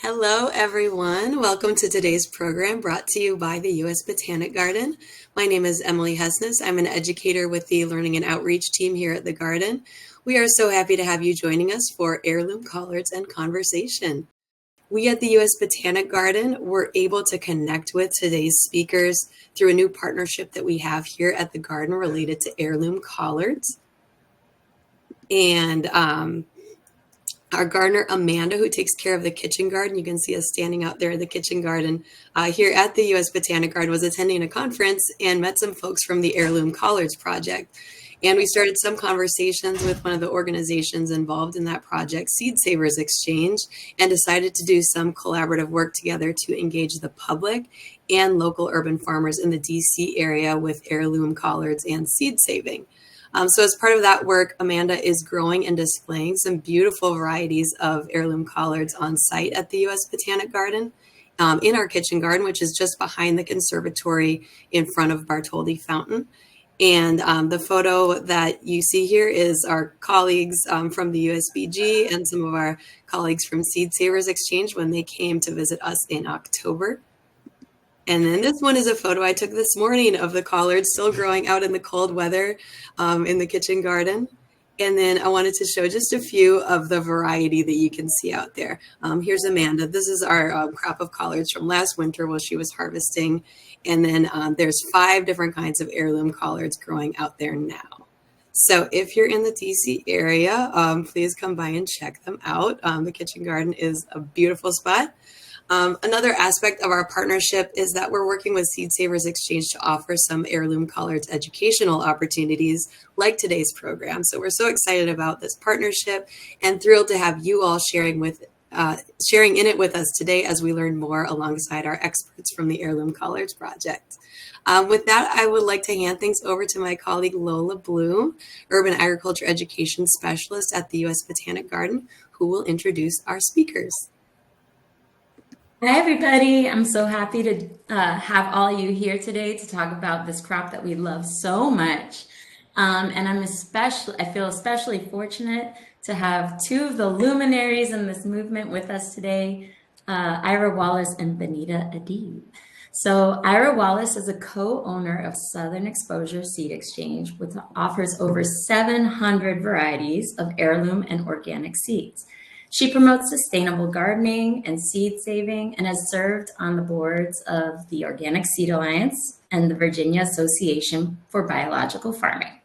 Hello, everyone. Welcome to today's program brought to you by the U.S. Botanic Garden. My name is Emily Hesnes. I'm an educator with the Learning and Outreach team here at the Garden. We are so happy to have you joining us for Heirloom Collards and Conversation. We at the U.S. Botanic Garden were able to connect with today's speakers through a new partnership that we have here at the Garden related to heirloom collards. And our gardener, Amanda, who takes care of the kitchen garden, you can see us standing out there in the kitchen garden here at the U.S. Botanic Garden, was attending a conference and met some folks from the Heirloom Collards Project. And we started some conversations with one of the organizations involved in that project, Seed Savers Exchange, and decided to do some collaborative work together to engage the public and local urban farmers in the DC area with heirloom collards and seed saving. So as part of that work, Amanda is growing and displaying some beautiful varieties of heirloom collards on site at the U.S. Botanic Garden in our kitchen garden, which is just behind the conservatory in front of Bartholdi Fountain. And the photo that you see here is our colleagues from the USBG and some of our colleagues from Seed Savers Exchange when they came to visit us in October. And then this one is a photo I took this morning of the collards still growing out in the cold weather in the kitchen garden. And then I wanted to show just a few of the variety that you can see out there. Here's Amanda. This is our crop of collards from last winter while she was harvesting. And then there's 5 different kinds of heirloom collards growing out there now. So if you're in the DC area, please come by and check them out. The kitchen garden is a beautiful spot. Another aspect of our partnership is that we're working with Seed Savers Exchange to offer some heirloom collards educational opportunities like today's program. So we're so excited about this partnership and thrilled to have you all sharing in it with us today as we learn more alongside our experts from the Heirloom Collards Project. With that, I would like to hand things over to my colleague Lola Bloom, Urban Agriculture Education Specialist at the U.S. Botanic Garden, who will introduce our speakers. Hi, everybody. I'm so happy to have all you here today to talk about this crop that we love so much. And I feel especially fortunate to have 2 of the luminaries in this movement with us today, Ira Wallace and Bonnetta Adeeb. So Ira Wallace is a co-owner of Southern Exposure Seed Exchange, which offers over 700 varieties of heirloom and organic seeds. She promotes sustainable gardening and seed saving and has served on the boards of the Organic Seed Alliance and the Virginia Association for Biological Farming.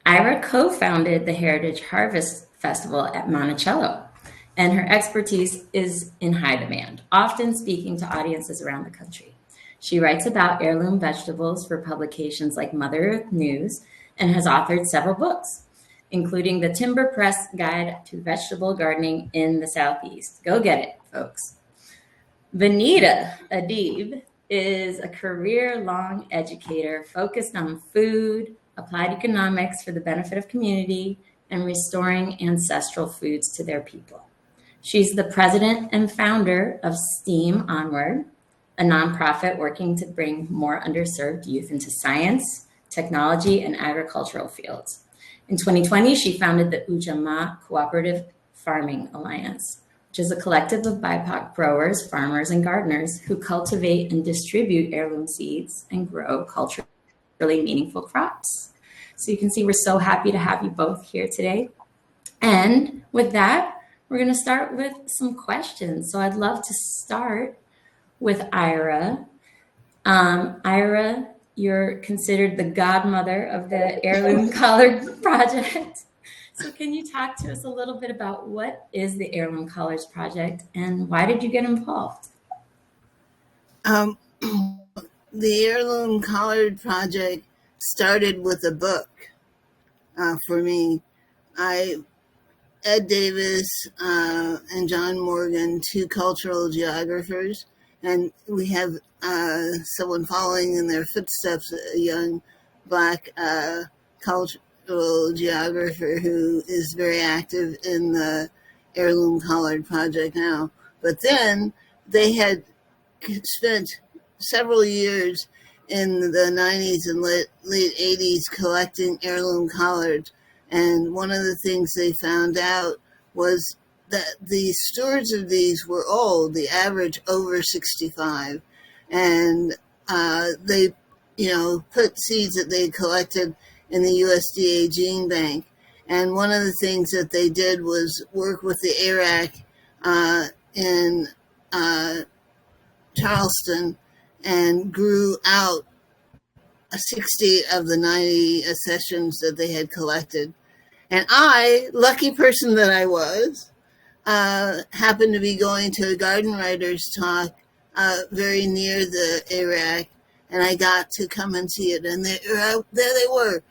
Ira co-founded the Heritage Harvest Festival at Monticello, and her expertise is in high demand, often speaking to audiences around the country. She writes about heirloom vegetables for publications like Mother Earth News and has authored several books, including the Timber Press Guide to Vegetable Gardening in the Southeast. Go get it, folks. Bonnetta Adeeb is a career-long educator focused on food, applied economics for the benefit of community, and restoring ancestral foods to their people. She's the president and founder of STEAM Onward, a nonprofit working to bring more underserved youth into science, technology, and agricultural fields. In 2020, she founded the Ujamaa Cooperative Farming Alliance, which is a collective of BIPOC growers, farmers, and gardeners who cultivate and distribute heirloom seeds and grow culturally meaningful crops. So you can see we're so happy to have you both here today. And with that, we're going to start with some questions. So I'd love to start with Ira. Ira, you're considered the godmother of the Heirloom Collard Project. So can you talk to us a little bit about what is the Heirloom Collards Project and why did you get involved? The Heirloom Collard Project started with a book for me. Ed Davis and John Morgan, 2 cultural geographers, and we have someone following in their footsteps, a young Black cultural geographer who is very active in the Heirloom Collard Project now. But then they had spent several years in the 90s and late 80s collecting heirloom collards. And one of the things they found out was that the stewards of these were old, the average over 65, and they, put seeds that they collected in the USDA gene bank. And one of the things that they did was work with the Iraq in Charleston and grew out 60 of the 90 accessions that they had collected. And I, lucky person that I was, happened to be going to a garden writers talk very near the Iraq, and I got to come and see it. And there they were,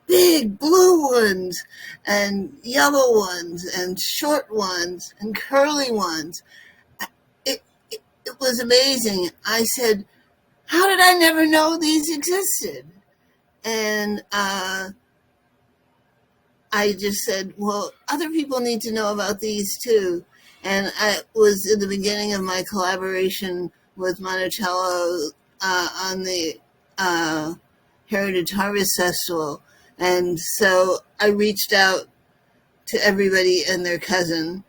big blue ones and yellow ones and short ones and curly ones. It was amazing. I said, how did I never know these existed? And I just said, well, other people need to know about these too. And I was in the beginning of my collaboration with Monticello on the Heritage Harvest Festival. And so I reached out to everybody and their cousin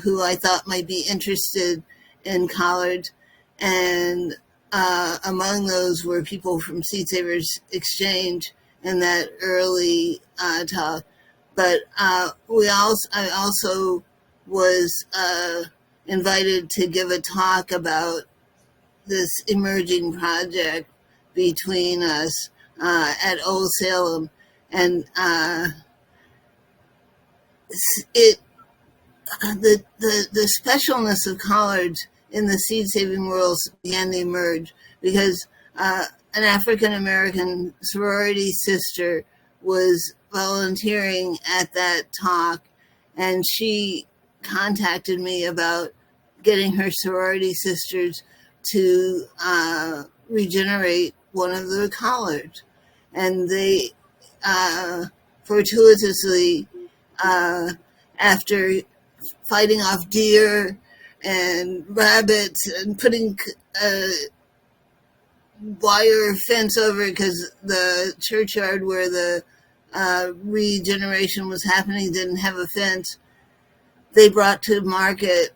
who I thought might be interested in collards. And among those were people from Seed Savers Exchange in that early talk. But I also was invited to give a talk about this emerging project between us at Old Salem. And the specialness of collards in the seed saving world began to emerge because an African American sorority sister was volunteering at that talk, and she contacted me about getting her sorority sisters to regenerate one of the collards. And they fortuitously, after fighting off deer and rabbits and putting wire fence over it because the churchyard where the regeneration was happening didn't have a fence, they brought to market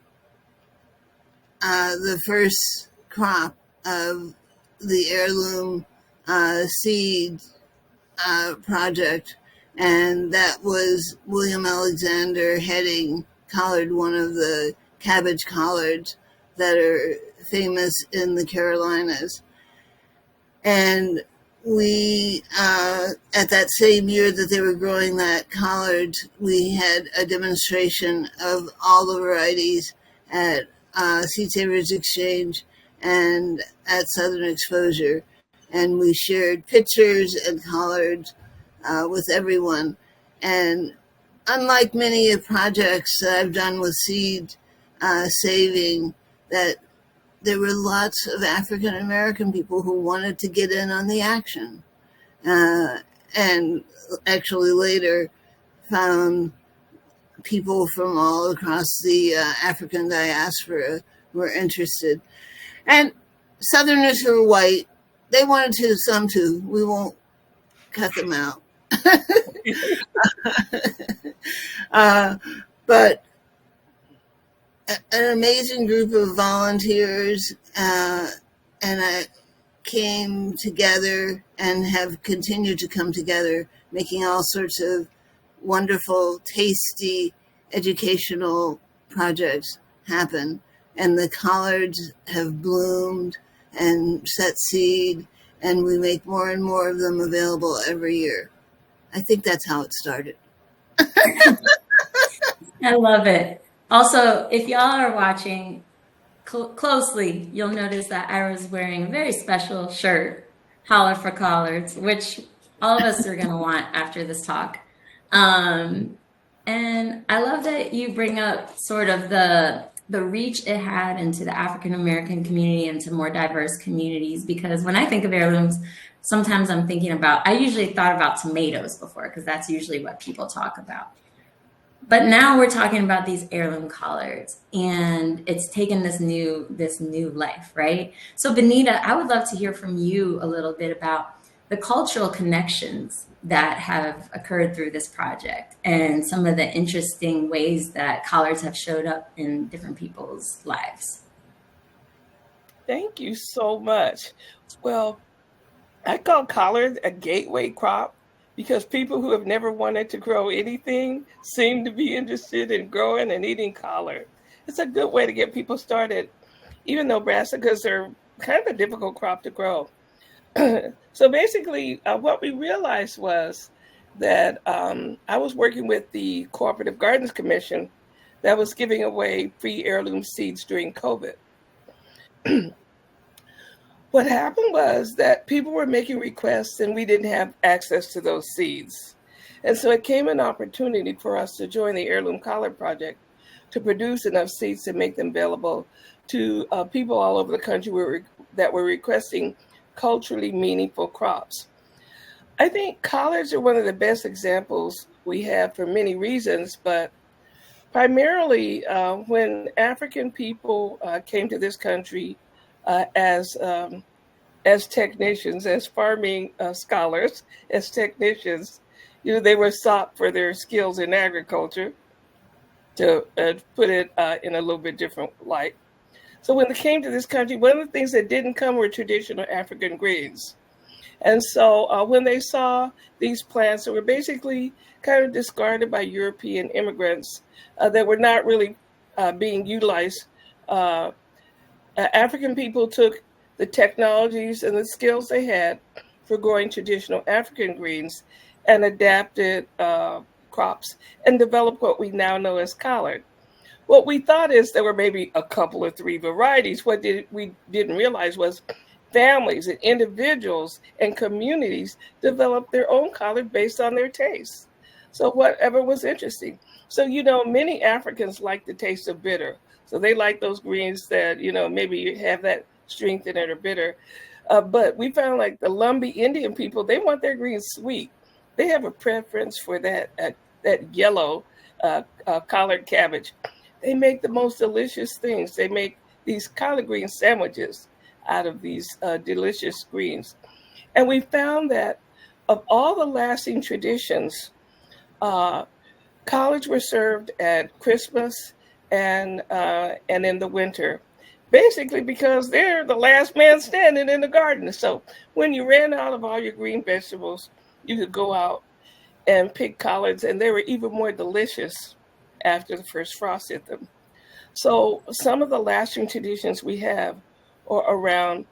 the first crop of the heirloom seed project, and that was William Alexander Heading collard, one of the cabbage collards that are famous in the Carolinas. And we, at that same year that they were growing that collard, we had a demonstration of all the varieties at Seed Savers Exchange and at Southern Exposure. And we shared pictures and collards with everyone. And unlike many projects that I've done with seed saving, that there were lots of African American people who wanted to get in on the action, and actually later found people from all across the African diaspora were interested. And Southerners who are white, they wanted to, some too. We won't cut them out. But an amazing group of volunteers, and I came together and have continued to come together, making all sorts of wonderful, tasty, educational projects happen. And the collards have bloomed and set seed, and we make more and more of them available every year. I think that's how it started. I love it. Also, if y'all are watching closely, you'll notice that Ira's wearing a very special shirt, Holler for Collards, which all of us are going to want after this talk. And I love that you bring up sort of the reach it had into the African American community and to more diverse communities, because when I think of heirlooms, sometimes I'm thinking about, I usually thought about tomatoes before, because that's usually what people talk about. But now we're talking about these heirloom collards, and it's taken this new life, right? So Bonnetta, I would love to hear from you a little bit about the cultural connections that have occurred through this project and some of the interesting ways that collards have showed up in different people's lives. Thank you so much. Well, I call collard a gateway crop because people who have never wanted to grow anything seem to be interested in growing and eating collard. It's a good way to get people started, even though brassicas are kind of a difficult crop to grow. So basically, what we realized was that I was working with the Cooperative Gardens Commission that was giving away free heirloom seeds during COVID. What happened was that people were making requests and we didn't have access to those seeds. And so it came an opportunity for us to join the Heirloom Collard Project to produce enough seeds to make them available to people all over the country that were requesting culturally meaningful crops. I think collards are one of the best examples we have for many reasons, but primarily when African people came to this country as technicians, as farming scholars, as technicians, they were sought for their skills in agriculture, to put it in a little bit different light. So when they came to this country, one of the things that didn't come were traditional African greens. And so when they saw these plants that were basically kind of discarded by European immigrants that were not really being utilized, African people took the technologies and the skills they had for growing traditional African greens and adapted crops and developed what we now know as collard. What we thought is there were maybe a couple or three varieties. What we didn't realize was families and individuals and communities developed their own collard based on their tastes. So whatever was interesting. So, many Africans like the taste of bitter. So they like those greens that, maybe have that strength in it or bitter. But we found like the Lumbee Indian people, they want their greens sweet. They have a preference for that yellow collard cabbage. They make the most delicious things. They make these collard green sandwiches out of these delicious greens. And we found that of all the lasting traditions, collards were served at Christmas and in the winter, basically because they're the last man standing in the garden. So when you ran out of all your green vegetables, you could go out and pick collards, and they were even more delicious after the first frost hit them. So some of the lasting traditions we have are around,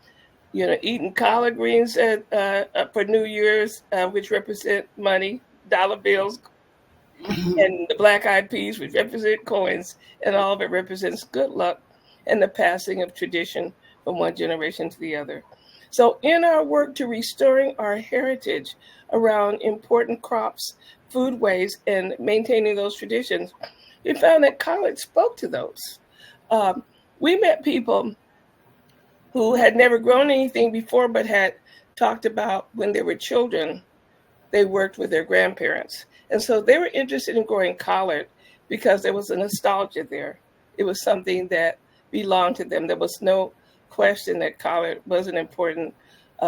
eating collard greens for New Year's, which represent money, dollar bills, and the black-eyed peas, which represent coins, and all of it represents good luck and the passing of tradition from one generation to the other. So in our work to restoring our heritage around important crops, foodways, and maintaining those traditions, we found that collard spoke to those. We met people who had never grown anything before, but had talked about when they were children, they worked with their grandparents. And so they were interested in growing collard because there was a nostalgia there. It was something that belonged to them. There was no question that collard was an important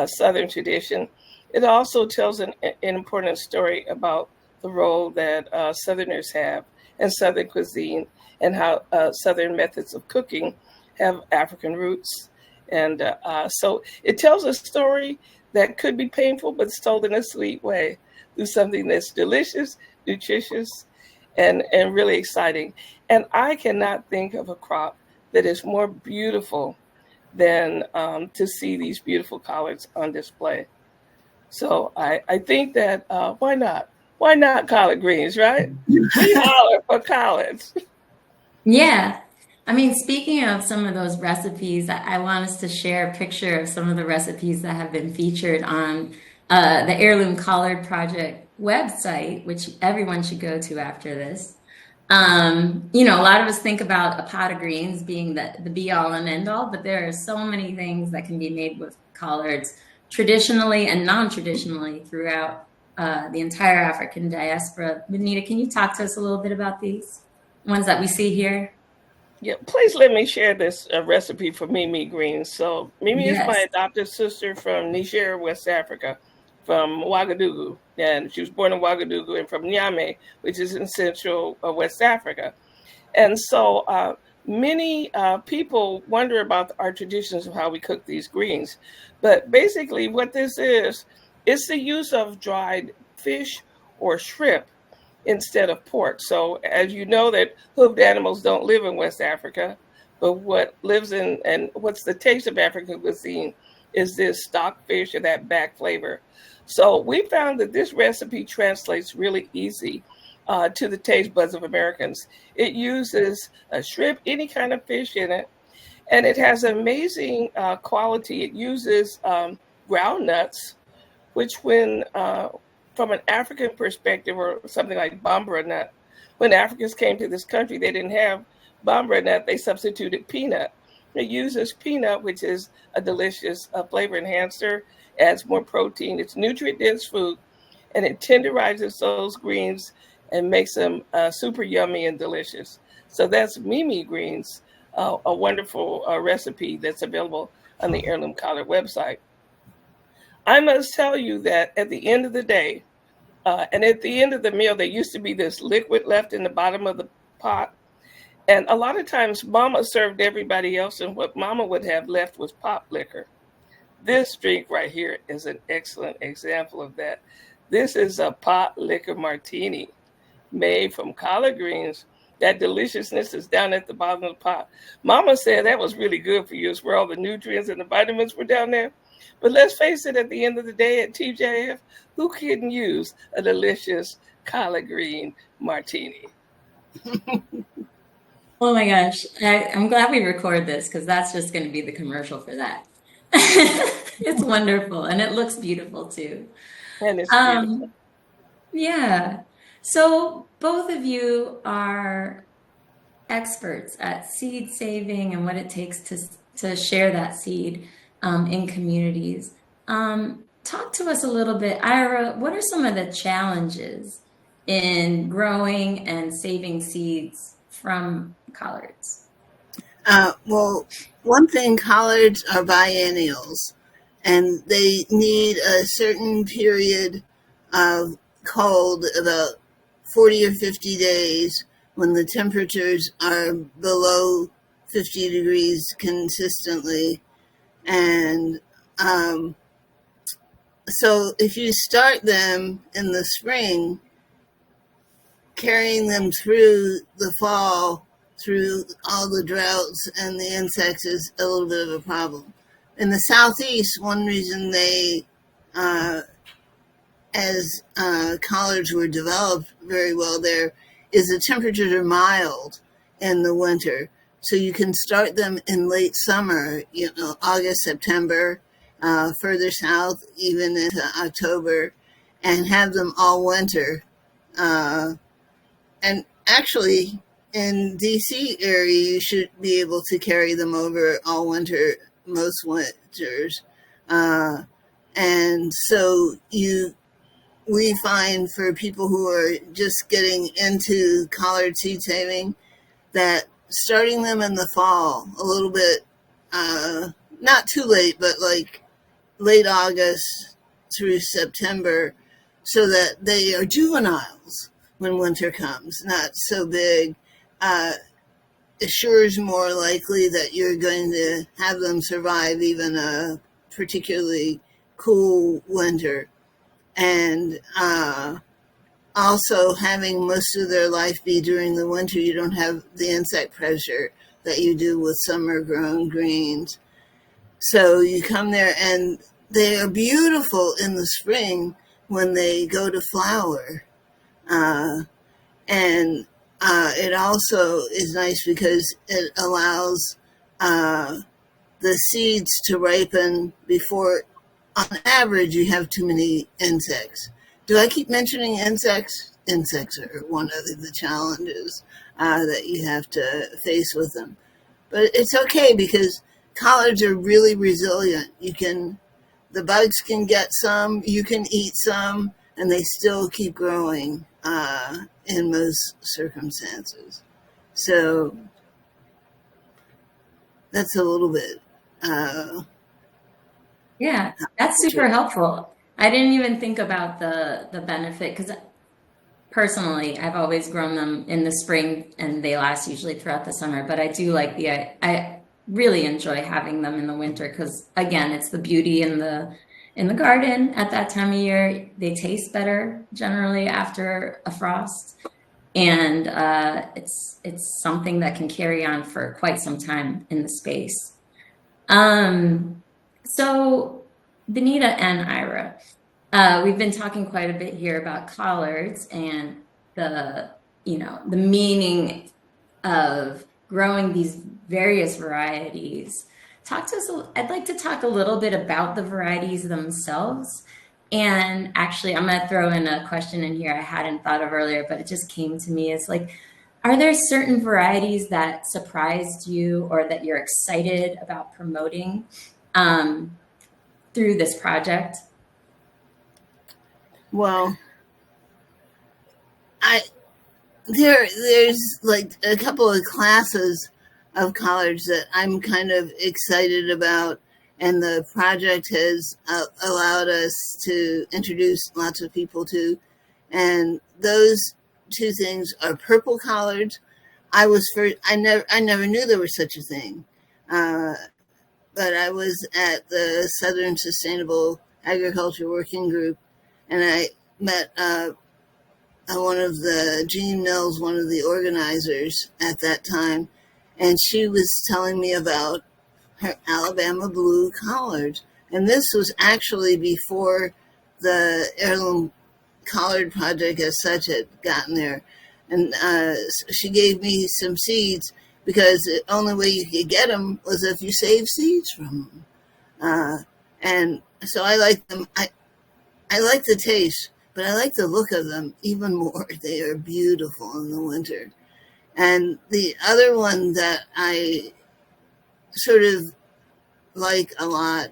Southern tradition. It also tells an important story about the role that Southerners have in Southern cuisine and how Southern methods of cooking have African roots. And so it tells a story that could be painful, but told in a sweet way through something that's delicious, nutritious, and really exciting. And I cannot think of a crop that is more beautiful than to see these beautiful collards on display. So I think that why not? Why not collard greens, right? We holler for collards. Yeah. I mean, speaking of some of those recipes, I want us to share a picture of some of the recipes that have been featured on the Heirloom Collard Project website, which everyone should go to after this. A lot of us think about a pot of greens being the be all and end all, but there are so many things that can be made with collards traditionally and non-traditionally throughout the entire African diaspora. Bonnetta, can you talk to us a little bit about these ones that we see here? Yeah, please let me share this recipe for Mimi greens. So Mimi is my adopted sister from Niger, West Africa. from Ouagadougou, and she was born in Ouagadougou, and from Niamey, which is in central West Africa. And so many people wonder about our traditions of how we cook these greens. But basically what this is the use of dried fish or shrimp instead of pork. So as you know that hoofed animals don't live in West Africa, but what lives in and what's the taste of African cuisine is this stock fish or that back flavor. So we found that this recipe translates really easy to the taste buds of Americans. It uses a shrimp, any kind of fish in it, and it has amazing quality. It uses ground nuts, which when from an African perspective, or something like bambara nut, when Africans came to this country, they didn't have bambara nut, they substituted peanut. It uses peanut, which is a delicious flavor enhancer, adds more protein. It's nutrient-dense food, and it tenderizes those greens and makes them super yummy and delicious. So that's Mimi greens, a wonderful recipe that's available on the Heirloom Collard website. I must tell you that at the end of the day, and at the end of the meal, there used to be this liquid left in the bottom of the pot. And a lot of times Mama served everybody else, and what Mama would have left was pop liquor. This drink right here is an excellent example of that. This is a pot liquor martini made from collard greens. That deliciousness is down at the bottom of the pot. Mama said that was really good for you. It's where all the nutrients and the vitamins were down there. But let's face it, at the end of the day at TJF, who couldn't use a delicious collard green martini? Oh my gosh. I'm glad we record this because that's just going to be the commercial for that. It's wonderful and it looks beautiful too. And it's beautiful. Yeah. So both of you are experts at seed saving and what it takes to share that seed in communities. Talk to us a little bit, Ira, what are some of the challenges in growing and saving seeds from collards? Well, one thing, collards are biennials, and they need a certain period of cold, about 40 or 50 days, when the temperatures are below 50 degrees consistently. And so if you start them in the spring, carrying them through the fall, through all the droughts and the insects, is a little bit of a problem. In the southeast, one reason they, as collards were developed very well there, is the temperatures are mild in the winter. So you can start them in late summer, August, September, further south, even into October, and have them all winter. And actually, in DC area, you should be able to carry them over all winter, most winters. And so we find for people who are just getting into collard seed saving that starting them in the fall, a little bit, not too late, but like late August through September, so that they are juveniles when winter comes, not so big, assures more likely that you're going to have them survive even a particularly cool winter. And also having most of their life be during the winter, you don't have the insect pressure that you do with summer grown greens. So you come there and they are beautiful in the spring when they go to flower. And it also is nice because it allows the seeds to ripen before, on average, you have too many insects. Do I keep mentioning insects? Insects are one of the challenges that you have to face with them. But it's okay because collards are really resilient. The bugs can get some, you can eat some, and they still keep growing in most circumstances. So that's a little bit. Yeah, that's super helpful. I didn't even think about the benefit, because personally, I've always grown them in the spring and they last usually throughout the summer. But I do like I really enjoy having them in the winter because, again, it's the beauty in the garden at that time of year. They taste better generally after a frost, and it's something that can carry on for quite some time in the space. So Bonnetta and Ira, we've been talking quite a bit here about collards and the, the meaning of growing these various varieties. Talk to us. I'd like to talk a little bit about the varieties themselves. And actually, I'm going to throw in a question in here I hadn't thought of earlier, but it just came to me. It's like, are there certain varieties that surprised you or that you're excited about promoting through this project? Well, there's like a couple of classes of collards that I'm kind of excited about, and the project has allowed us to introduce lots of people to. And those two things are purple collards. I never knew there was such a thing, but I was at the Southern Sustainable Agriculture Working Group, and I met one of the Jean Mills, one of the organizers at that time, and she was telling me about her Alabama blue collards. And this was actually before the Heirloom Collard Project as such had gotten there. And she gave me some seeds because the only way you could get them was if you saved seeds from them. And so I like them. I like the taste, but I like the look of them even more. They are beautiful in the winter. And the other one that I sort of like a lot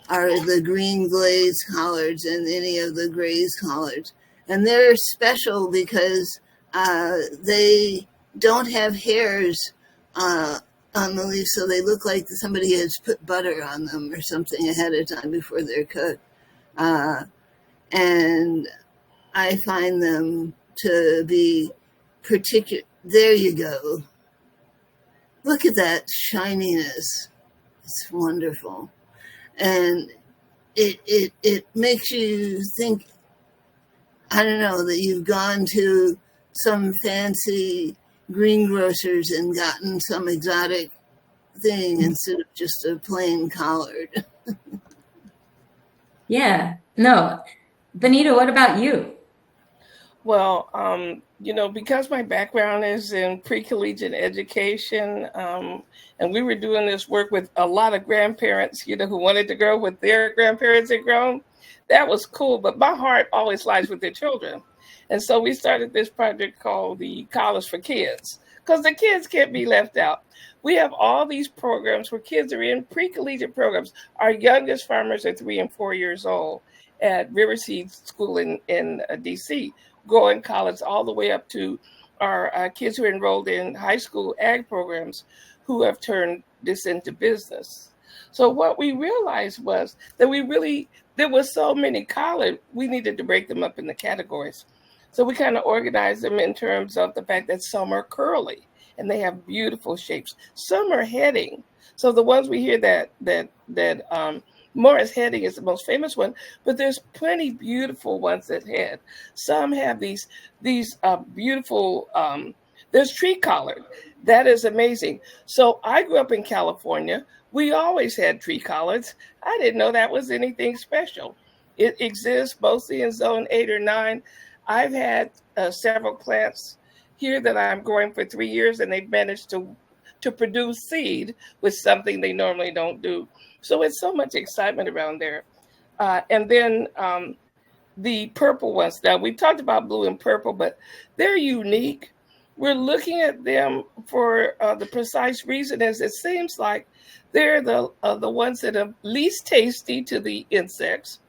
are the green glaze collards and any of the graze collards. And they're special because they don't have hairs on the leaves, so they look like somebody has put butter on them or something ahead of time before they're cooked. And I find them to be particular. There you go. Look at that shininess. It's wonderful. And it makes you think, I don't know, that you've gone to some fancy greengrocers and gotten some exotic thing instead of just a plain collard. Yeah, no. Bonnetta, what about you? Well, because my background is in pre-collegiate education, and we were doing this work with a lot of grandparents, who wanted to grow with their grandparents had grown. That was cool, but my heart always lies with their children. And so we started this project called the Collars for Kids, because the kids can't be left out. We have all these programs where kids are in pre-collegiate programs. Our youngest farmers are 3 and 4 years old at Riverseed School in DC, growing collards all the way up to our kids who are enrolled in high school ag programs who have turned this into business. So what we realized was that there was so many collard, we needed to break them up into categories. So we kind of organized them in terms of the fact that some are curly and they have beautiful shapes. Some are heading. So the ones we hear that Morris heading is the most famous one, but there's plenty beautiful ones that head. Some have these beautiful, there's tree collard. That is amazing. So I grew up in California. We always had tree collards. I didn't know that was anything special. It exists mostly in zone 8 or 9. I've had several plants here that I'm growing for 3 years, and they've managed to produce seed with something they normally don't do. So it's so much excitement around there. And then the purple ones. Now, we talked about blue and purple, but they're unique. We're looking at them for the precise reason is it seems like they're the ones that are least tasty to the insects.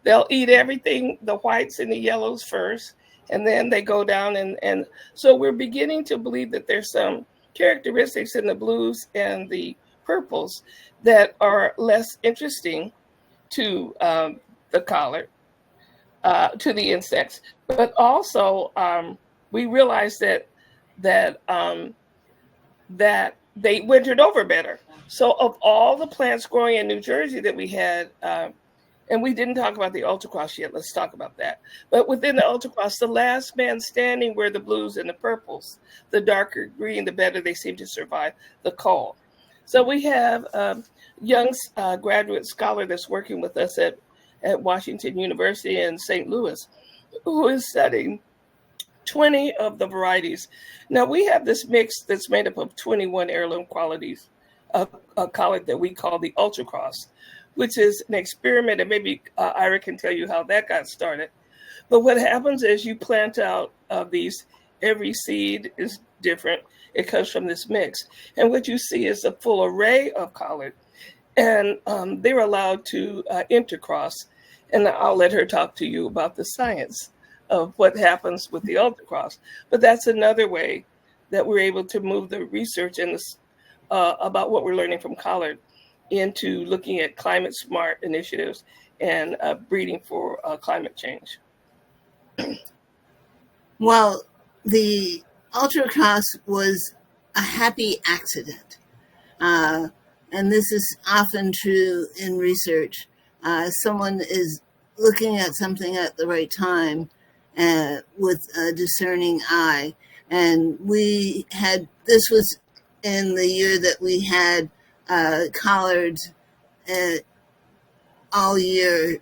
They'll eat everything, the whites and the yellows first, and then they go down. And so we're beginning to believe that there's some characteristics in the blues and the purples that are less interesting to the collard. to the insects. But also, we realized that they wintered over better. So of all the plants growing in New Jersey that we had, and we didn't talk about the ultracross yet. Let's talk about that. But within the ultracross, the last man standing were the blues and the purples. The darker green, the better they seem to survive the cold. So we have a young graduate scholar that's working with us at Washington University in St. Louis, who is studying 20 of the varieties. Now we have this mix that's made up of 21 heirloom qualities, a collard that we call the ultracross, which is an experiment, and maybe Ira can tell you how that got started. But what happens is you plant out these, every seed is different. It comes from this mix. And what you see is a full array of collard. And they're allowed to intercross. And I'll let her talk to you about the science of what happens with the ultracross. But that's another way that we're able to move the research and about what we're learning from collard into looking at climate smart initiatives and breeding for climate change. Well, the ultracross was a happy accident. And this is often true in research. Someone is looking at something at the right time with a discerning eye. And this was in the year that we had collards all year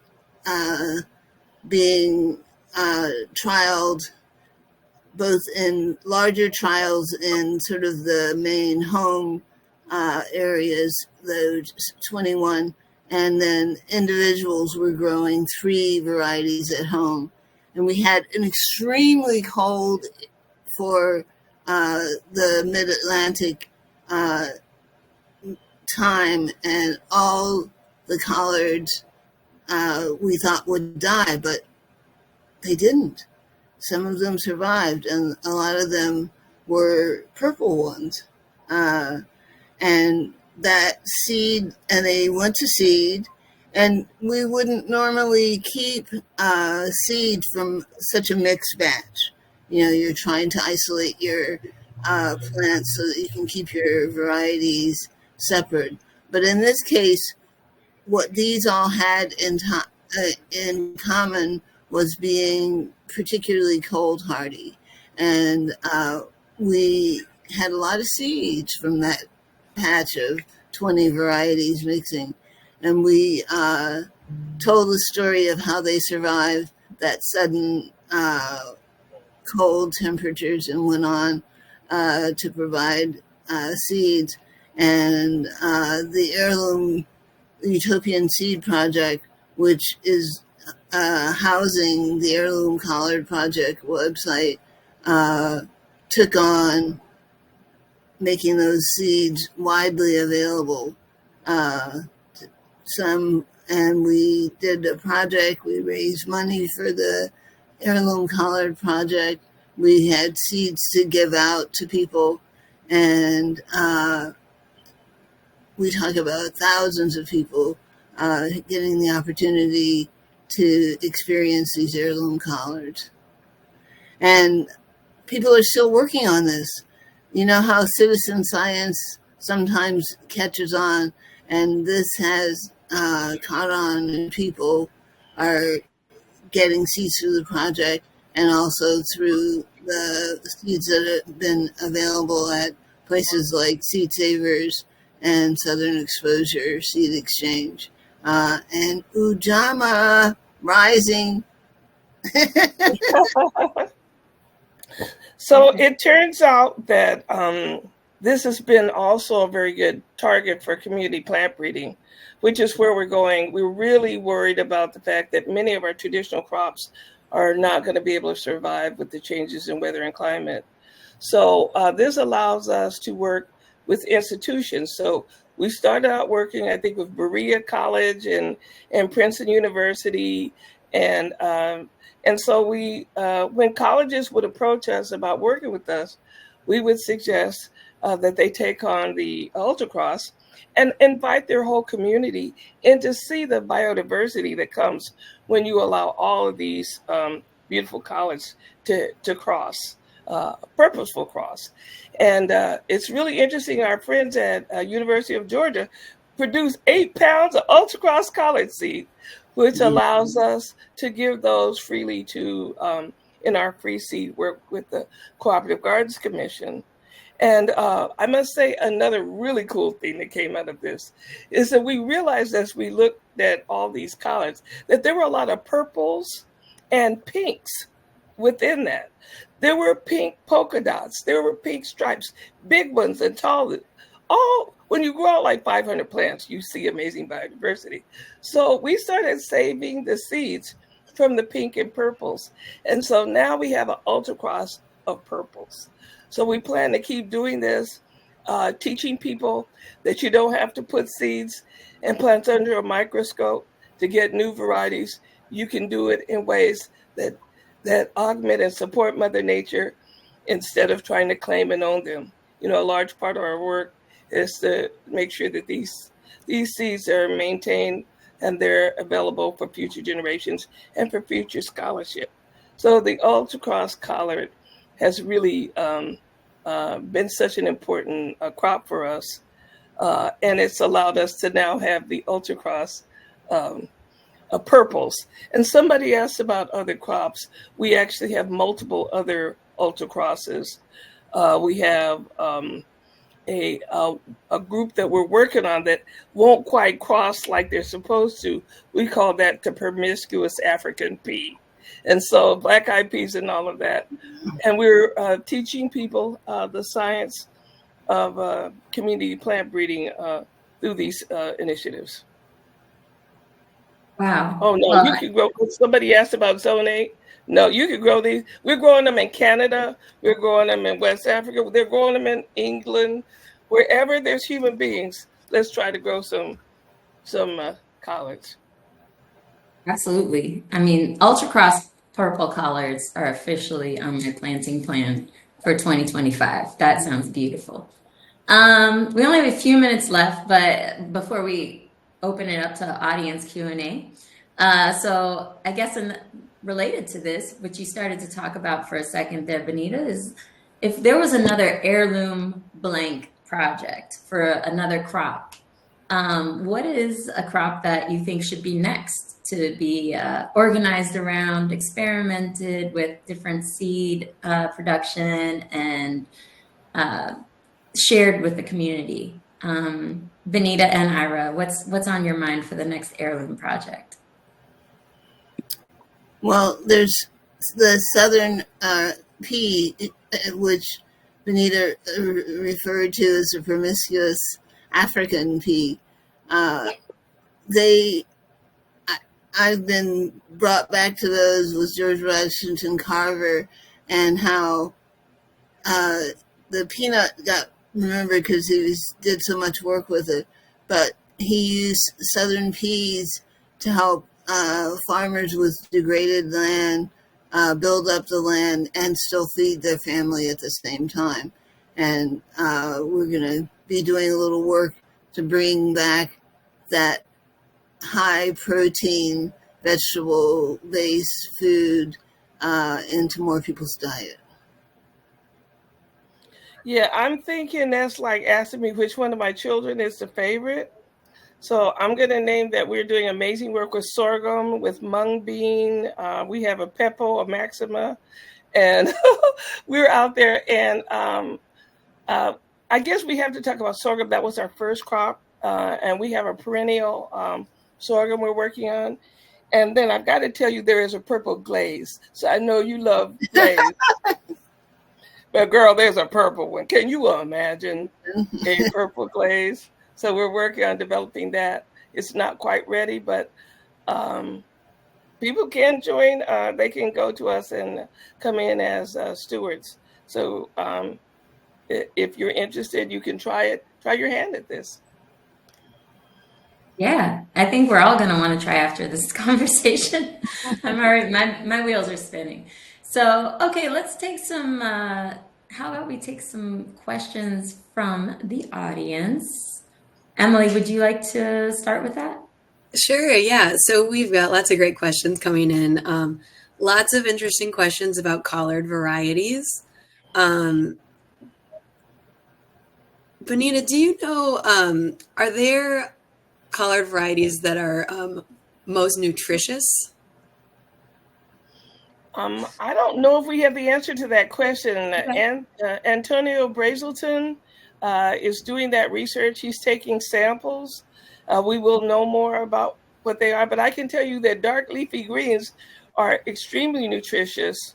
being trialed, both in larger trials in sort of the main home areas, those 21, and then individuals were growing 3 varieties at home. And we had an extremely cold for the mid-Atlantic time, and all the collards we thought would die, but they didn't. Some of them survived, and a lot of them were purple ones. And that seed, and they went to seed, and we wouldn't normally keep seed from such a mixed batch. You know, you're trying to isolate your plants so that you can keep your varieties separate. But in this case, what these all had in common was being particularly cold hardy. And we had a lot of seeds from that patch of 20 varieties mixing. And we told the story of how they survived that sudden cold temperatures and went on to provide seeds. And the Heirloom Utopian Seed Project, which is housing the Heirloom Collard Project website, took on making those seeds widely available. And we did a project. We raised money for the Heirloom Collard Project. We had seeds to give out to people, and we talk about thousands of people getting the opportunity to experience these heirloom collards. And people are still working on this. You know how citizen science sometimes catches on, and this has caught on, and people are getting seeds through the project and also through the seeds that have been available at places like Seed Savers and Southern Exposure Seed Exchange. And Ujamaa rising. So it turns out that this has been also a very good target for community plant breeding, which is where we're going. We're really worried about the fact that many of our traditional crops are not going to be able to survive with the changes in weather and climate. So this allows us to work with institutions. So we started out working, I think, with Berea College and Princeton University. And so we, when colleges would approach us about working with us, we would suggest that they take on the ultracross and invite their whole community in to see the biodiversity that comes when you allow all of these beautiful collards to cross, purposeful cross. And it's really interesting. Our friends at University of Georgia produce 8 pounds of ultracross collard seed, which allows us to give those freely to in our free seed work with the Cooperative Gardens Commission. And I must say, another really cool thing that came out of this is that we realized as we looked at all these collards that there were a lot of purples and pinks within that. There were pink polka dots, there were pink stripes, big ones and tall. All when you grow like 500 plants, you see amazing biodiversity. So we started saving the seeds from the pink and purples. And so now we have an ultracross of purples. So we plan to keep doing this, teaching people that you don't have to put seeds and plants under a microscope to get new varieties. You can do it in ways that augment and support Mother Nature instead of trying to claim and own them. You know, a large part of our work is to make sure that these seeds are maintained and they're available for future generations and for future scholarship. So the ultracross collard has really been such an important crop for us. And it's allowed us to now have the ultracross purples. And somebody asked about other crops. We actually have multiple other ultracrosses. We have a group that we're working on that won't quite cross like they're supposed to. We call that the promiscuous African pea. And so black-eyed peas and all of that. And we're teaching people the science of community plant breeding through these initiatives. Wow. Oh, no, you can grow. Somebody asked about Zone 8. No, you can grow these. We're growing them in Canada. We're growing them in West Africa. They're growing them in England. Wherever there's human beings, let's try to grow some collards. Absolutely. I mean, ultracross purple collards are officially on my planting plan for 2025. That sounds beautiful. We only have a few minutes left, but before we open it up to audience Q&A. So I guess related to this, which you started to talk about for a second there, Bonnetta, is if there was another heirloom blank project for another crop, what is a crop that you think should be next to be organized around, experimented with different seed production and shared with the community? Bonnetta and Ira, what's on your mind for the next heirloom project? Well, there's the southern pea, which Bonnetta referred to as a promiscuous African pea. I've been brought back to those with George Washington Carver, and how the peanut got remembered because he did so much work with it, but he used southern peas to help farmers with degraded land build up the land and still feed their family at the same time. And we're going to be doing a little work to bring back that high protein vegetable based food into more people's diet. Yeah, I'm thinking that's like asking me which one of my children is the favorite. So I'm going to name that we're doing amazing work with sorghum, with mung bean. We have a pepo, a maxima, and we're out there. And I guess we have to talk about sorghum. That was our first crop. And we have a perennial sorghum we're working on. And then I've got to tell you, there is a purple glaze. So I know you love glaze. But girl, there's a purple one. Can you imagine a purple glaze? So we're working on developing that. It's not quite ready, but people can join. They can go to us and come in as stewards. So if you're interested, you can try it. Try your hand at this. Yeah, I think we're all going to want to try after this conversation. I'm already, my wheels are spinning. So, okay, let's take some how about we take some questions from the audience? Emily, would you like to start with that? Sure, yeah. So we've got lots of great questions coming in. Lots of interesting questions about collard varieties. Um, Bonnetta, do you know, are there collard varieties that are most nutritious? I don't know if we have the answer to that question. Okay. Antonio Brazelton is doing that research. He's taking samples. We will know more about what they are, but I can tell you that dark leafy greens are extremely nutritious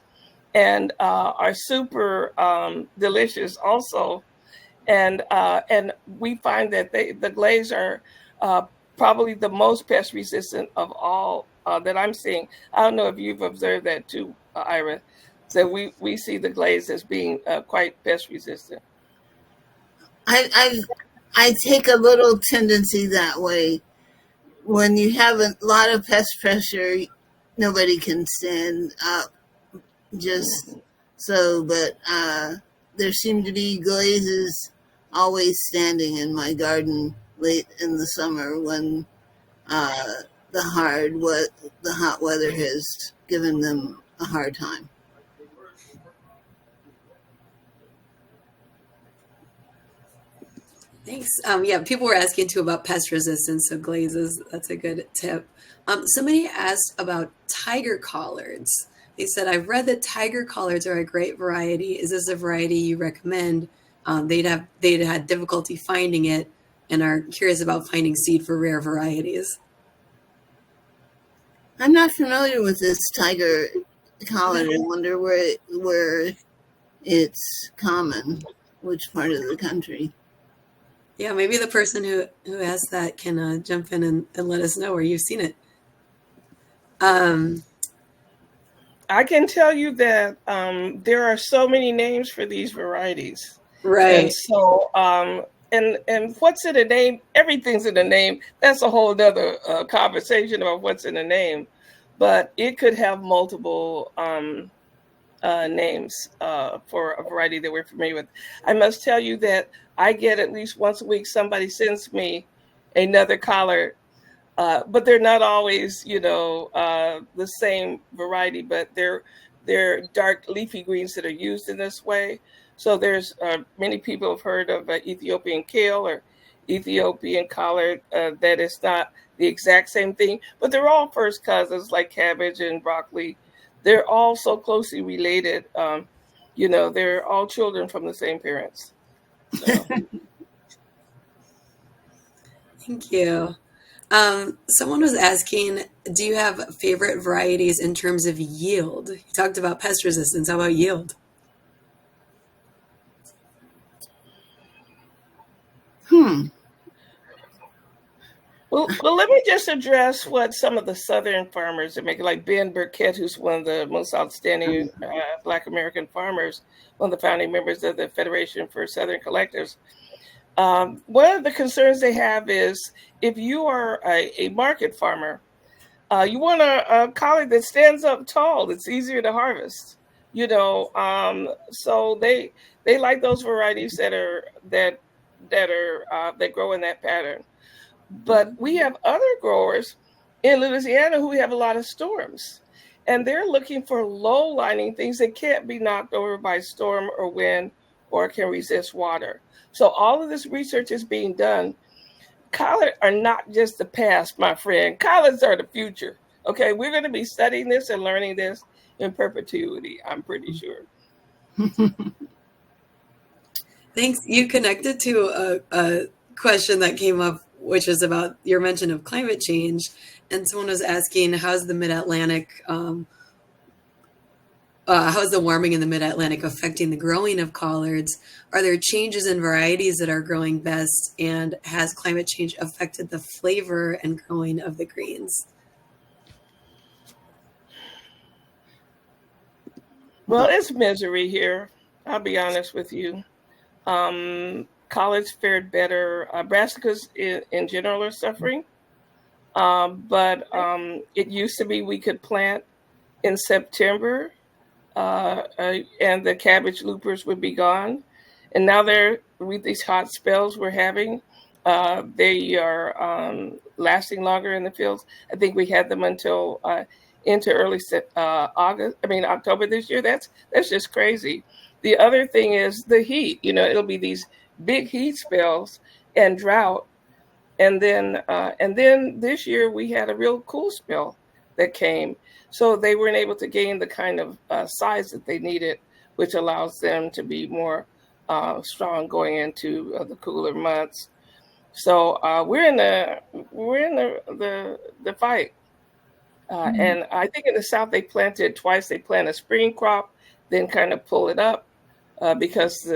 and are super delicious also. And we find that the glaze are probably the most pest resistant of all that I'm seeing. I don't know if you've observed that too, Ira. So we see the glaze as being quite pest resistant. I take a little tendency that way. When you have a lot of pest pressure, nobody can stand up just so, but there seem to be glazes always standing in my garden late in the summer when the hot weather has given them a hard time. Thanks. Yeah, people were asking too about pest resistance, so glazes, that's a good tip. Somebody asked about tiger collards. They said, I've read that tiger collards are a great variety. Is this a variety you recommend? They'd had difficulty finding it and are curious about finding seed for rare varieties. I'm not familiar with this tiger collard. I wonder where it's common, which part of the country. Yeah, maybe the person who asked that can jump in and let us know where you've seen it. I can tell you that there are so many names for these varieties. Right. And so, and what's in a name? Everything's in a name. That's a whole other conversation about what's in a name. But it could have multiple names for a variety that we're familiar with. I must tell you that I get at least once a week, somebody sends me another collard, but they're not always, the same variety, but they're dark leafy greens that are used in this way. So there's many people have heard of Ethiopian kale or Ethiopian collard. That is not the exact same thing, but they're all first cousins like cabbage and broccoli. They're all so closely related. They're all children from the same parents. So. Thank you. Someone was asking, do you have favorite varieties in terms of yield? You talked about pest resistance. How about yield? Well, let me just address what some of the Southern farmers are making, like Ben Burkett, who's one of the most outstanding Black American farmers, one of the founding members of the Federation for Southern Collectors. One of the concerns they have is if you are a market farmer, you want a collard that stands up tall. It's easier to harvest, so they like those varieties that grow in that pattern. But we have other growers in Louisiana who have a lot of storms, and they're looking for low-lining things that can't be knocked over by storm or wind or can resist water. So all of this research is being done. Collards are not just the past, my friend. Collards are the future. Okay, we're going to be studying this and learning this in perpetuity, I'm pretty sure. Thanks. You connected to a question that came up, which is about your mention of climate change. And someone was asking, how's the Mid-Atlantic, how's the warming in the Mid-Atlantic affecting the growing of collards? Are there changes in varieties that are growing best? And has climate change affected the flavor and growing of the greens? Well, it's misery here. I'll be honest with you. Collards fared better. Brassicas in general are suffering. But it used to be we could plant in September and the cabbage loopers would be gone. And now they're with these hot spells we're having. They are lasting longer in the fields. I think we had them until into early October this year. That's just crazy. The other thing is the heat. It'll be these big heat spells and drought, and then this year we had a real cool spell that came. So they weren't able to gain the kind of size that they needed, which allows them to be more strong going into the cooler months. So we're in the fight, and I think in the South they planted twice. They plant a spring crop, then kind of pull it up because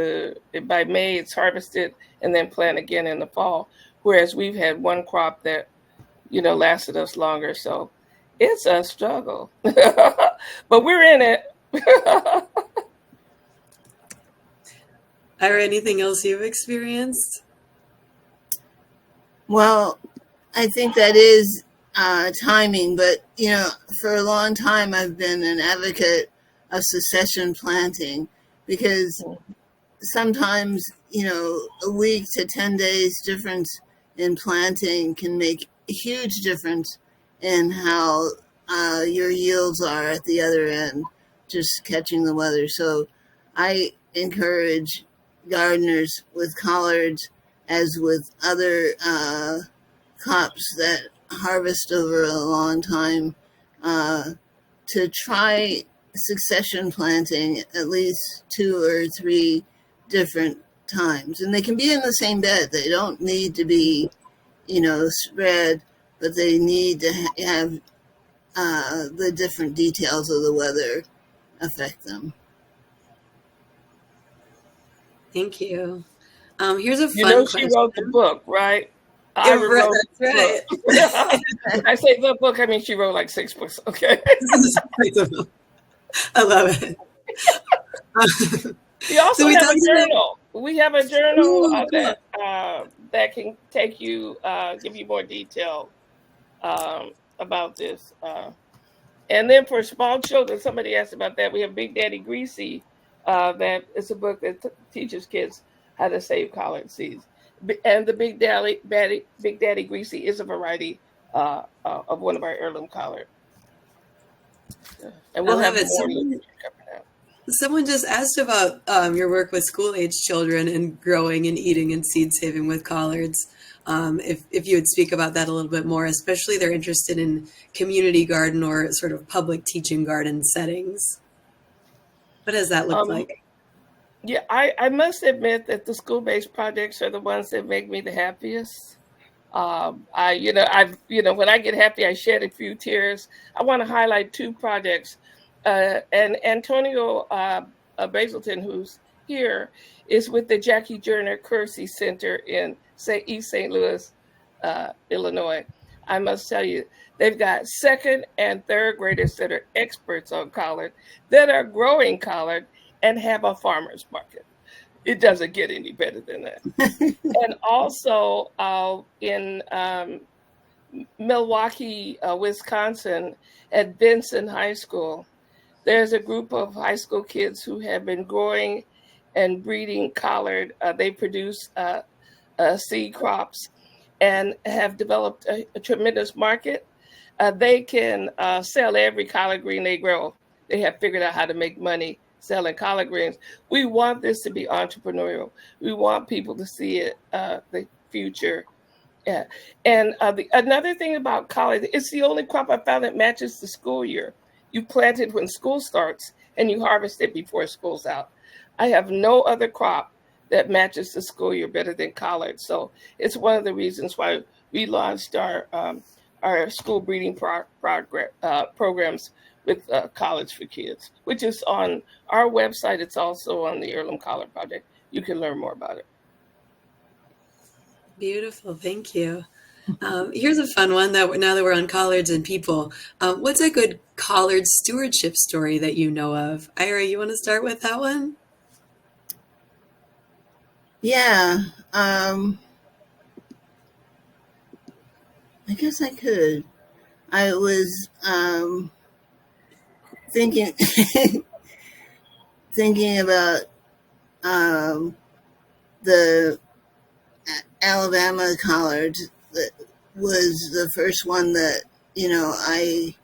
by May it's harvested, and then plant again in the fall. Whereas we've had one crop that lasted us longer. So it's a struggle, but we're in it. Ira, anything else you've experienced? Well, I think that is timing, but for a long time I've been an advocate of succession planting because sometimes a week to 10 days difference in planting can make a huge difference in how your yields are at the other end, just catching the weather. So I encourage gardeners with collards, as with other crops that harvest over a long time, to try succession planting at least 2 or 3 different times. And they can be in the same bed. They don't need to be, spread, but they need to have the different details of the weather affect them. Thank you. Here's a fun She question. wrote the book, right? Ira wrote the right. book. I say the book, I mean she wrote like 6 books. Okay. I love it. We also have a journal. We have a journal that can take you, give you more detail about this. And then for small children, somebody asked about that. We have Big Daddy Greasy. That is a book that teaches kids how to save collard seeds. And the Big Daddy Greasy is a variety of one of our heirloom collard. And we'll have more coming out. Someone just asked about your work with school-age children and growing and eating and seed saving with collards. If you would speak about that a little bit more, especially they're interested in community garden or sort of public teaching garden settings. What does that look like? Yeah, I must admit that the school-based projects are the ones that make me the happiest. When I get happy, I shed a few tears. I want to highlight 2 projects. And Antonio Basilton, who's here, is with the Jackie Joyner Kersey Center in East St. Louis, Illinois. I must tell you, they've got 2nd and 3rd graders that are experts on collard, that are growing collard and have a farmer's market. It doesn't get any better than that. And also in Milwaukee, Wisconsin, at Benson High School, there's a group of high school kids who have been growing and breeding collard. They produce seed crops and have developed a tremendous market. They can sell every collard green they grow. They have figured out how to make money selling collard greens. We want this to be entrepreneurial. We want people to see it, the future. Yeah. And another thing about collard, it's the only crop I found that matches the school year. You plant it when school starts and you harvest it before school's out. I have no other crop that matches the school year better than collard. So it's one of the reasons why we launched our school breeding programs with Collards for Kids, which is on our website. It's also on the Heirloom Collards Project. You can learn more about it. Beautiful. Thank you. Here's a fun one that now that we're on collards and people. What's a good collard stewardship story that you know of? Ira, you want to start with that one? Yeah. I guess I could. I was thinking thinking about the Alabama collard that was the first one that, I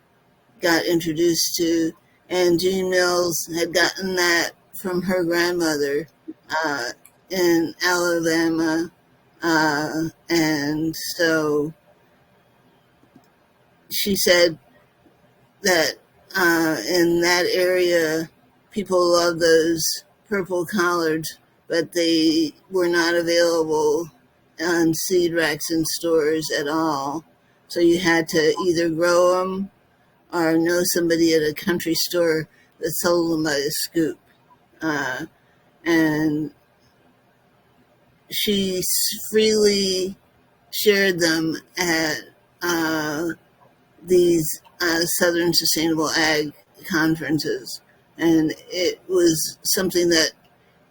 got introduced to. And Jean Mills had gotten that from her grandmother in Alabama. And so she said that in that area, people love those purple collards, but they were not available on seed racks in stores at all. So you had to either grow them or know somebody at a country store that sold them by the scoop. And she freely shared them at these Southern Sustainable Ag conferences. And it was something that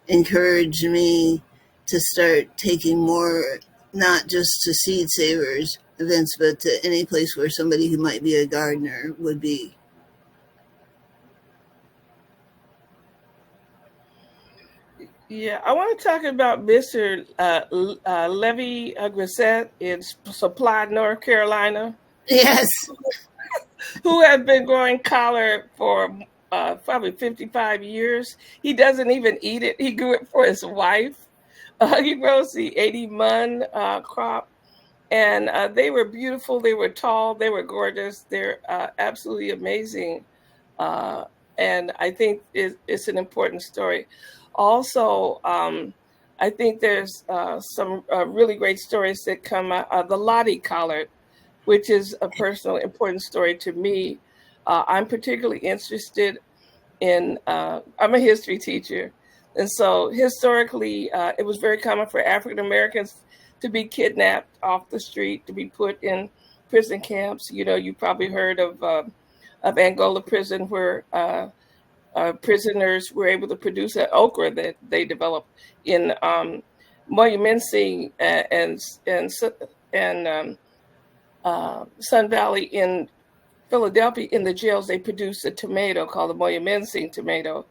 encouraged me to start taking more, not just to Seed Savers events, but to any place where somebody who might be a gardener would be. Yeah, I want to talk about Mr. Levy Grissett in Supply, North Carolina, Yes. who has been growing collard for probably 55 years. He doesn't even eat it. He grew it for his wife. He grows the 80-mun crop, and they were beautiful. They were tall. They were gorgeous. They're absolutely amazing. And I think it's an important story. Also, I think there's some really great stories that come out. The Lottie collard, which is a personal important story to me. I'm particularly interested in, I'm a history teacher. And so historically, it was very common for African Americans to be kidnapped off the street, to be put in prison camps. You probably heard of Angola prison, where prisoners were able to produce an okra that they developed in Moyamensing and Sun Valley in Philadelphia. In the jails, they produced a tomato called the Moyamensing tomato.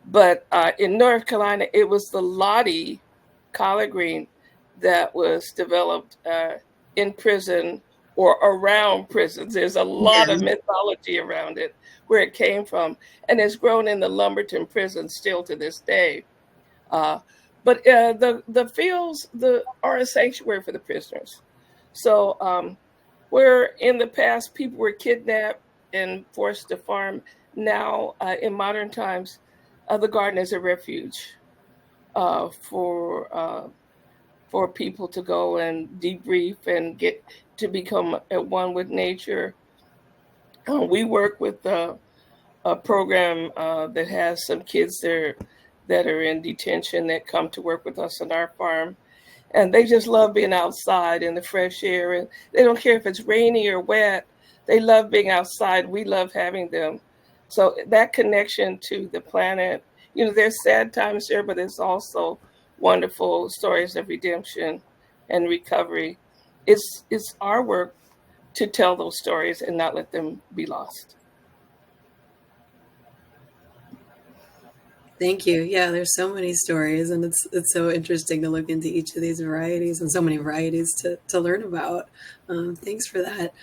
But in North Carolina, it was the Lottie collard green that was developed in prison or around prisons. There's a lot of mythology around it, where it came from, and it's grown in the Lumberton prison still to this day. But the fields are a sanctuary for the prisoners. So where in the past people were kidnapped and forced to farm, now in modern times, the garden is a refuge for people to go and debrief and get to become at one with nature. We work with a program that has some kids there that are in detention that come to work with us on our farm. And they just love being outside in the fresh air. And they don't care if it's rainy or wet. They love being outside. We love having them. So that connection to the planet, there's sad times there, but there's also wonderful stories of redemption and recovery. It's our work to tell those stories and not let them be lost. Thank you. Yeah, there's so many stories, and it's so interesting to look into each of these varieties, and so many varieties to learn about. Thanks for that.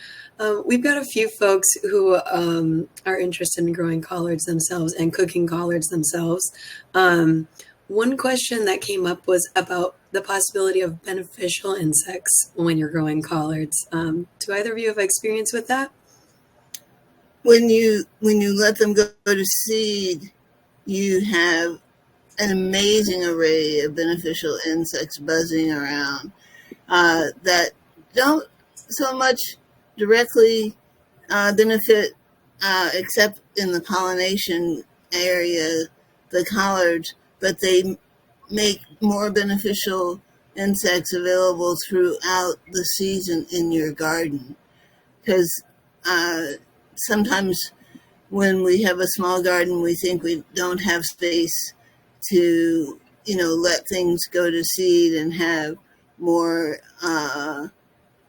We've got a few folks who are interested in growing collards themselves and cooking collards themselves. One question that came up was about the possibility of beneficial insects when you're growing collards. Do either of you have experience with that? When you let them go to seed, you have an amazing array of beneficial insects buzzing around that don't so much directly benefit, except in the pollination area, the collards, but they make more beneficial insects available throughout the season in your garden. Because sometimes when we have a small garden, we think we don't have space to, let things go to seed and have more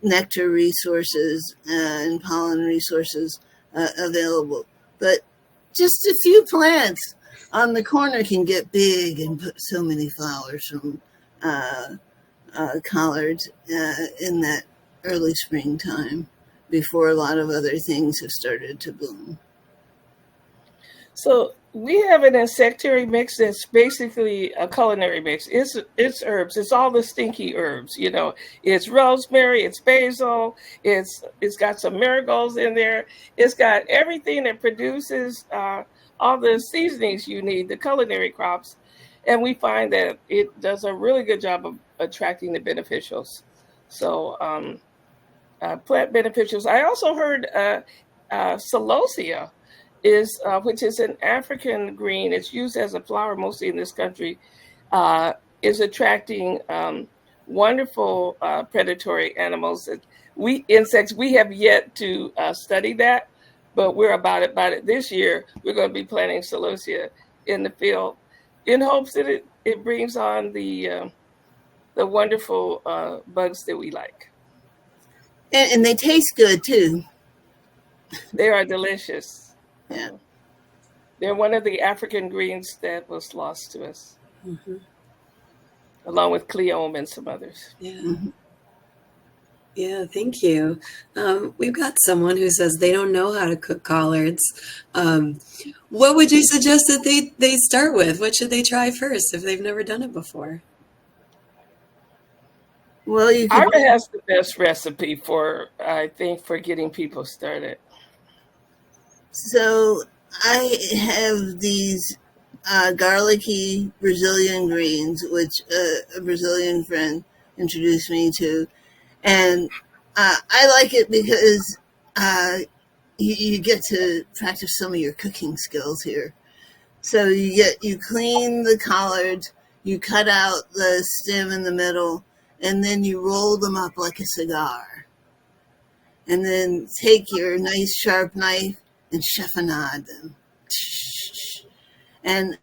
nectar resources and pollen resources available. But just a few plants on the corner can get big and put so many flowers from collards in that early springtime before a lot of other things have started to bloom. So we have an insectary mix that's basically a culinary mix. It's herbs. It's all the stinky herbs. You know, it's rosemary, it's basil, it's got some marigolds in there. It's got everything that produces all the seasonings you need, the culinary crops, and we find that it does a really good job of attracting the beneficials. So plant beneficials. I also heard celosia which is an African green. It's used as a flower mostly in this country, is attracting wonderful predatory animals. Insects, we have yet to study that, but we're about it this year. We're going to be planting celosia in the field in hopes that it brings on the wonderful bugs that we like. And they taste good too. They are delicious. Yeah. They're one of the African greens that was lost to us, along with cleome and some others. Yeah. Mm-hmm. Yeah, thank you. We've got someone who says they don't know how to cook collards. What would you suggest that they start with? What should they try first if they've never done it before? Well, Ira has the best recipe for getting people started. So I have these garlicky Brazilian greens, which a Brazilian friend introduced me to. And I like it because you get to practice some of your cooking skills here. So you clean the collards, you cut out the stem in the middle, and then you roll them up like a cigar. And then take your nice sharp knife and chiffonade them. And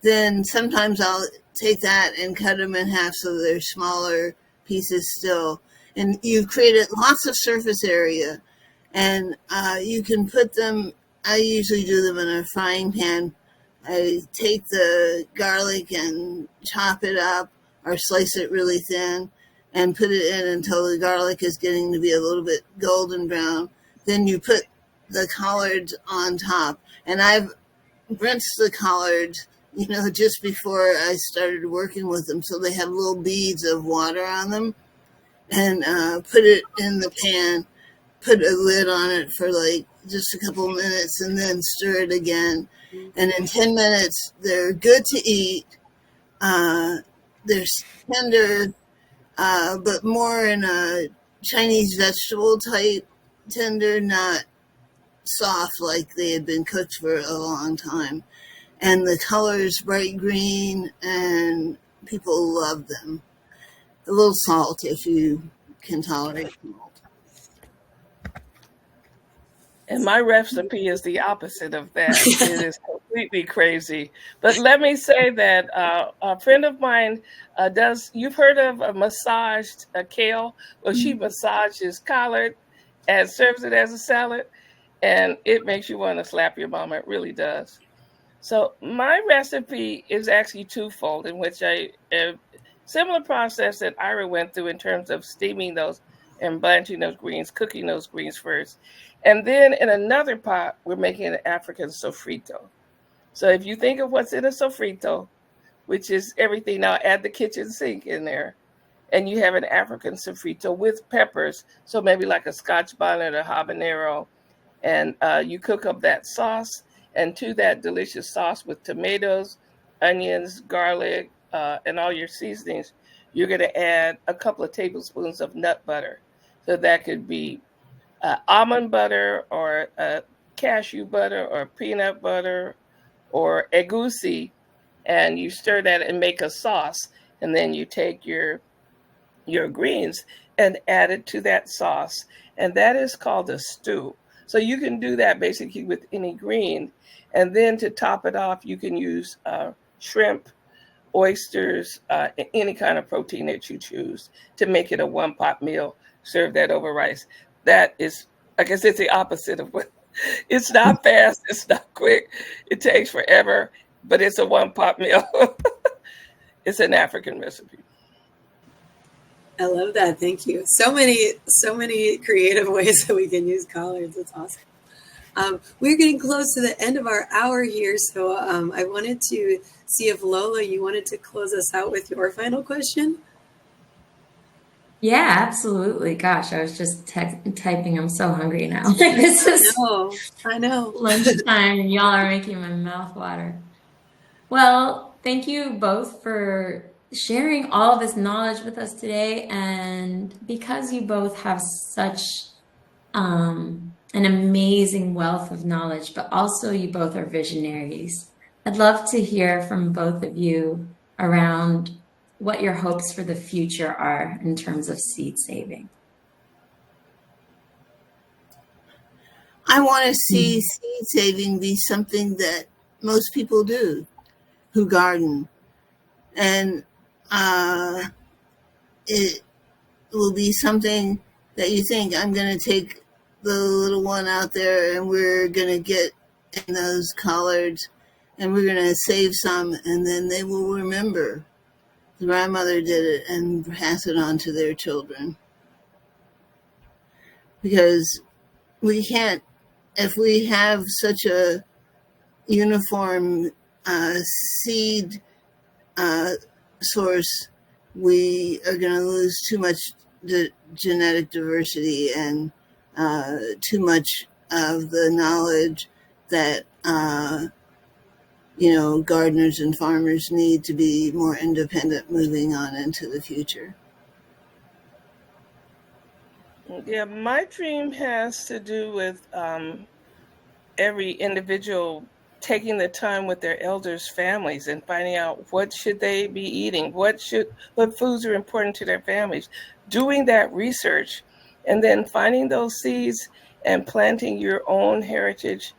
then sometimes I'll take that and cut them in half so they're smaller pieces still. And you've created lots of surface area. And you can put them, I usually do them in a frying pan. I take the garlic and chop it up or slice it really thin and put it in until the garlic is getting to be a little bit golden brown. Then you put the collards on top. And I've rinsed the collards, just before I started working with them, so they have little beads of water on them, and put it in the pan, put a lid on it for like just a couple minutes, and then stir it again. And in 10 minutes, they're good to eat. They're tender, but more in a Chinese vegetable type tender, not soft like they had been cooked for a long time. And the color's bright green, and people love them. A little salt if you can tolerate salt. And my recipe is the opposite of that. It is completely crazy. But let me say that a friend of mine you've heard of a massaged kale? Well, she massages collard and serves it as a salad. And it makes you want to slap your mama. It really does. So my recipe is actually twofold, in which similar process that Ira went through in terms of steaming those and blanching those greens, cooking those greens first. And then in another pot, we're making an African sofrito. So if you think of what's in a sofrito, which is everything, now add the kitchen sink in there, and you have an African sofrito with peppers. So maybe like a Scotch bonnet or habanero. And you cook up that sauce, and to that delicious sauce with tomatoes, onions, garlic, and all your seasonings, you're going to add a couple of tablespoons of nut butter. So that could be almond butter or cashew butter or peanut butter or egusi, and you stir that and make a sauce. And then you take your greens and add it to that sauce. And that is called a stew. So you can do that basically with any green. And then to top it off, you can use shrimp, oysters, any kind of protein that you choose to make it a one-pot meal. Serve that over rice. That is, I guess it's the opposite of It's not fast. It's not quick. It takes forever, but it's a one-pot meal. It's an African recipe. I love that. Thank you. So many creative ways that we can use collards. It's awesome. We're getting close to the end of our hour here, so I wanted to see if Lola, you wanted to close us out with your final question. Yeah, absolutely. Gosh, I was just typing. I'm so hungry now. Like this is I know. lunchtime, and y'all are making my mouth water. Well, thank you both for sharing all this knowledge with us today. And because you both have such an amazing wealth of knowledge, but also you both are visionaries, I'd love to hear from both of you around what your hopes for the future are in terms of seed saving. I want to see seed saving be something that most people do who garden. And it will be something that you think, I'm going to take the little one out there and we're going to get in those collards and we're going to save some, and then they will remember the grandmother did it and pass it on to their children. Because we can't, if we have such a uniform seed source, we are going to lose too much genetic diversity and too much of the knowledge that gardeners and farmers need to be more independent moving on into the future. Yeah, my dream has to do with every individual taking the time with their elders' families and finding out what should they be eating, what foods are important to their families, doing that research, and then finding those seeds and planting your own heritage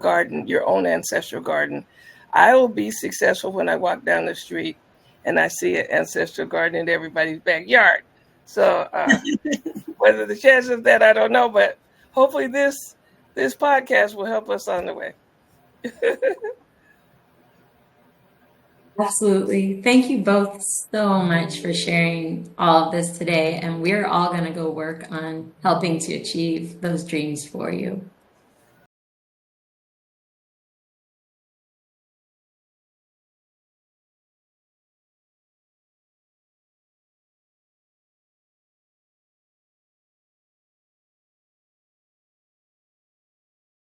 garden, your own ancestral garden. I will be successful when I walk down the street and I see an ancestral garden in everybody's backyard. So whether the chances of that, I don't know, but hopefully this podcast will help us on the way. Absolutely. Thank you both so much for sharing all of this today. And we're all going to go work on helping to achieve those dreams for you.